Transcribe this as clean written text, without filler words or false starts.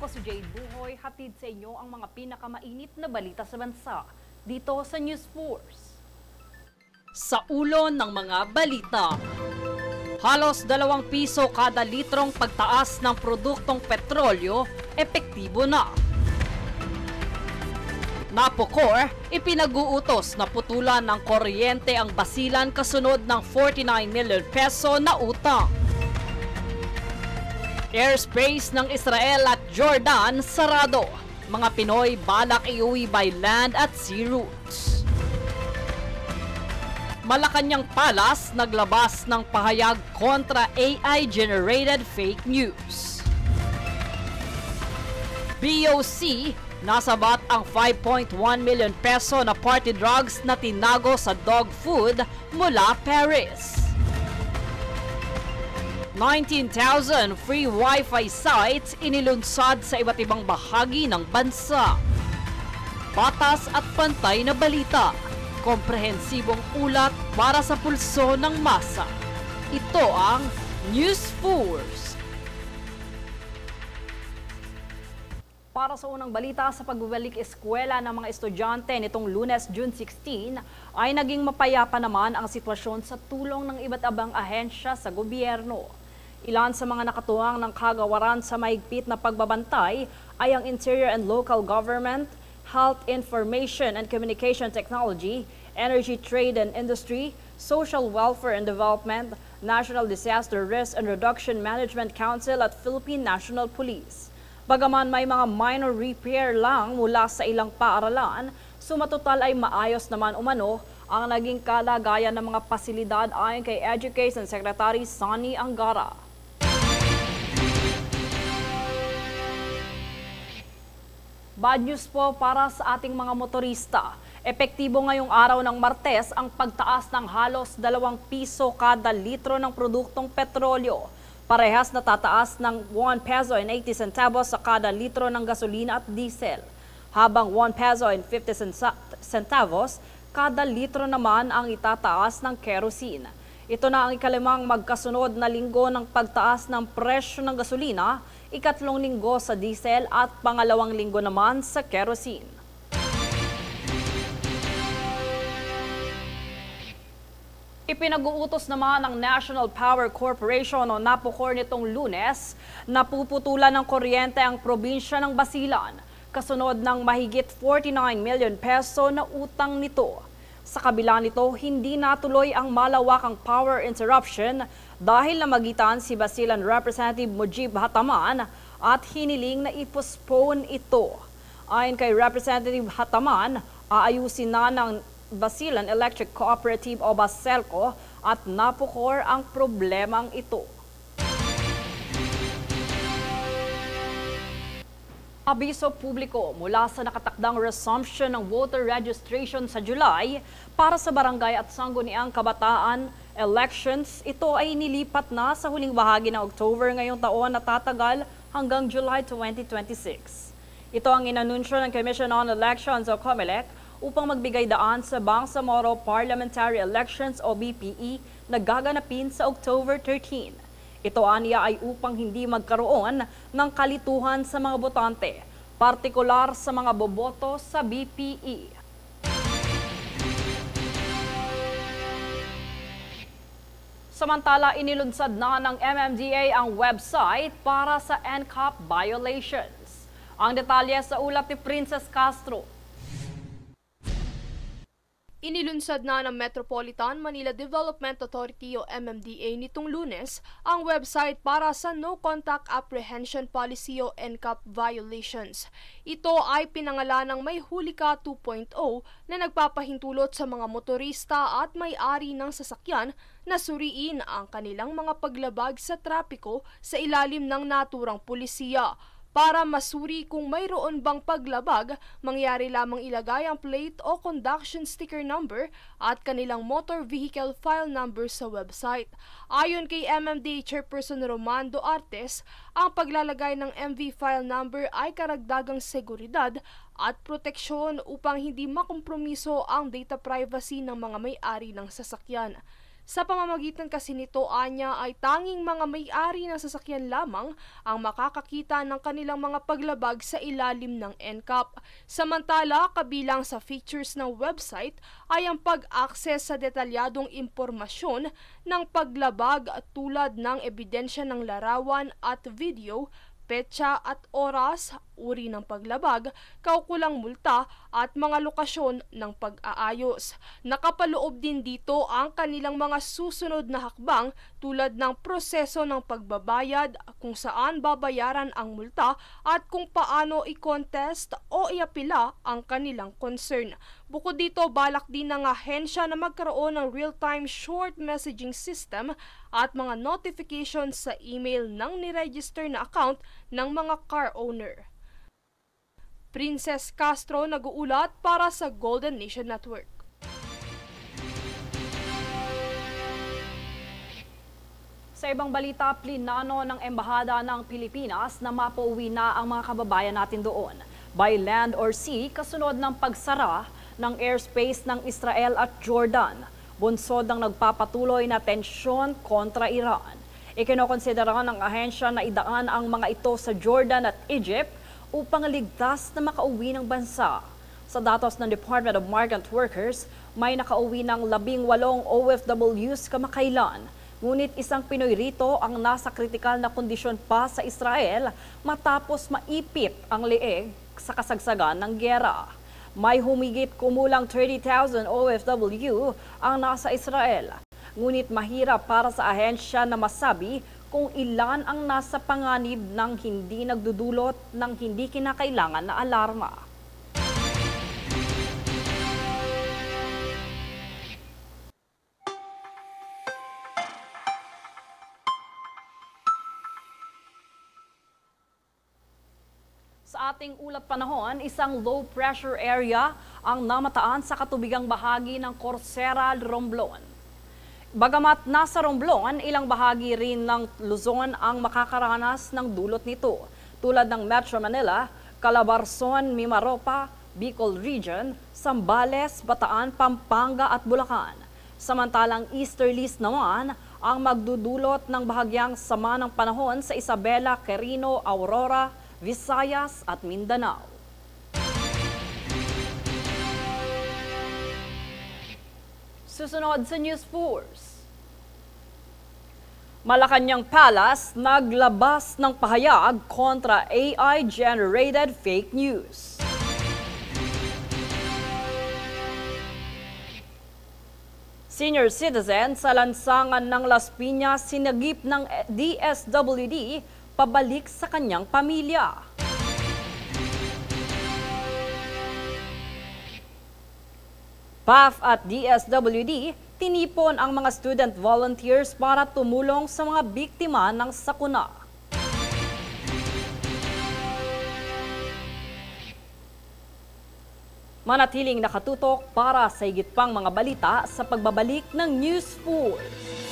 Ako si Jade Buhoy, hatid sa inyo ang mga pinakamainit na balita sa bansa dito sa News Force. Sa ulo ng mga balita, halos 2 piso kada litrong pagtaas ng produktong petrolyo, epektibo na. Napocor, ipinag-uutos na putulan ng kuryente ang Basilan kasunod ng 49 million peso na utang. Airspace ng Israel at Jordan sarado. Mga Pinoy balak iuwi by land at sea routes. Malacanang Palace naglabas ng pahayag kontra AI-generated fake news. BOC nasabat ang 5.1 million peso na party drugs na tinago sa dog food mula Paris. 19,000 free Wi-Fi sites inilunsad sa iba't ibang bahagi ng bansa. Patas at pantay na balita, komprehensibong ulat para sa pulso ng masa. Ito ang News Force. Para sa unang balita sa pagbabalik eskwela ng mga estudyante nitong Lunes, June 16, ay naging mapayapa naman ang sitwasyon sa tulong ng iba't ibang ahensya sa gobyerno. Ilan sa mga nakatuwang ng kagawaran sa mahigpit na pagbabantay ay ang Interior and Local Government, Health Information and Communication Technology, Energy Trade and Industry, Social Welfare and Development, National Disaster Risk and Reduction Management Council at Philippine National Police. Bagaman may mga minor repair lang mula sa ilang paaralan, sumatotal ay maayos naman umano ang naging kalagayan ng mga pasilidad ayon kay Education Secretary Sonny Angara. Bad news po para sa ating mga motorista. Epektibo ngayong araw ng Martes ang pagtaas ng halos 2 piso kada litro ng produktong petrolyo. Parehas na tataas ng 1 peso and 80 centavos sa kada litro ng gasolina at diesel. Habang 1 peso and 50 centavos kada litro naman ang itataas ng kerosene. Ito na ang ikalimang magkasunod na linggo ng pagtaas ng presyo ng gasolina, ikatlong linggo sa diesel at pangalawang linggo naman sa kerosene. Ipinag-uutos naman ng National Power Corporation o NAPOCOR nitong Lunes na puputulan ng kuryente ang probinsya ng Basilan, kasunod ng mahigit 49 million peso na utang nito. Sa kabila nito, hindi natuloy ang malawakang power interruption dahil namagitan si Basilan Representative Mujib Hataman at hiniling na i-postpone ito. Ayon kay Representative Hataman, aayusin na ng Basilan Electric Cooperative o Baselco at NAPOCOR ang problemang ito. Abiso publiko mula sa nakatakdang resumption ng voter registration sa July para sa barangay at sangguniang kabataan elections. Ito ay nilipat na sa huling bahagi ng October ngayong taon na tatagal hanggang July 2026. Ito ang inanunsyo ng Commission on Elections o COMELEC upang magbigay daan sa Bangsamoro Parliamentary Elections o BPE na gaganapin sa October 13. Ito aniya ay upang hindi magkaroon ng kalituhan sa mga botante, partikular sa mga boboto sa BPE. Samantala, inilunsad na ng MMDA ang website para sa NCAP violations. Ang detalye sa ulat ni Princess Castro. Inilunsad na ng Metropolitan Manila Development Authority o MMDA nitong Lunes ang website para sa No Contact Apprehension Policy o NCAP violations. Ito ay pinangalan ng May Huli Ka 2.0 na nagpapahintulot sa mga motorista at may-ari ng sasakyan na suriin ang kanilang mga paglabag sa trapiko sa ilalim ng naturang pulisiya. Para masuri kung mayroon bang paglabag, mangyari lamang ilagay ang plate o conduction sticker number at kanilang motor vehicle file number sa website. Ayon kay MMDA Chairperson Romando Artes, ang paglalagay ng MV file number ay karagdagang seguridad at proteksyon upang hindi makompromiso ang data privacy ng mga may-ari ng sasakyan. Sa pamamagitan kasi nito, anya, ay tanging mga may-ari ng sasakyan lamang ang makakakita ng kanilang mga paglabag sa ilalim ng NCAP. Samantala, kabilang sa features ng website ay ang pag-access sa detalyadong impormasyon ng paglabag tulad ng ebidensya ng larawan at video, petsa at oras, uri ng paglabag, kaukulang multa at mga lokasyon ng pag-aayos. Nakapaloob din dito ang kanilang mga susunod na hakbang tulad ng proseso ng pagbabayad, kung saan babayaran ang multa at kung paano i-contest o iapila ang kanilang concern. Bukod dito, balak din ng ahensya na magkaroon ng real-time short messaging system at mga notifications sa email ng niregister na account ng mga car owner. Princess Castro nag-uulat para sa Golden Nation Network. Sa ibang balita, plinano ng Embahada ng Pilipinas na mapauwi na ang mga kababayan natin doon by land or sea kasunod ng pagsara ng airspace ng Israel at Jordan. Bunsod ng nagpapatuloy na tensyon kontra Iran. Ikinokonsidera ng ahensya na idaan ang mga ito sa Jordan at Egypt upang ligtas na makauwi ng bansa. Sa datos ng Department of Migrant Workers, may nakauwi ng 18 OFWs kamakailan. Ngunit isang Pinoy rito ang nasa kritikal na kondisyon pa sa Israel matapos maipit ang leeg sa kasagsagan ng giyera. May humigit kumulang 30,000 OFW ang nasa Israel. Ngunit mahirap para sa ahensya na masabi kung ilan ang nasa panganib ng hindi nagdudulot ng hindi kinakailangan na alarma. Sa ating ulat panahon, isang low pressure area ang namataan sa katubigang bahagi ng Corsera, Romblon. Bagamat nasa Romblon, ilang bahagi rin ng Luzon ang makakaranas ng dulot nito, tulad ng Metro Manila, Calabarzon, Mimaropa, Bicol Region, Zambales, Bataan, Pampanga at Bulacan. Samantalang easterlies naman ang magdudulot ng bahagyang sama ng panahon sa Isabela, Quirino, Aurora, Visayas at Mindanao. Susunod sa News Force. Malacanang Palace naglabas ng pahayag kontra AI-generated fake news. Senior citizen sa lansangan ng Las Piñas sinagip ng DSWD pabalik sa kanyang pamilya. PAF at DSWD tinipon ang mga student volunteers para tumulong sa mga biktima ng sakuna. Manatiling nakatutok para sa higit pang mga balita sa pagbabalik ng News Force.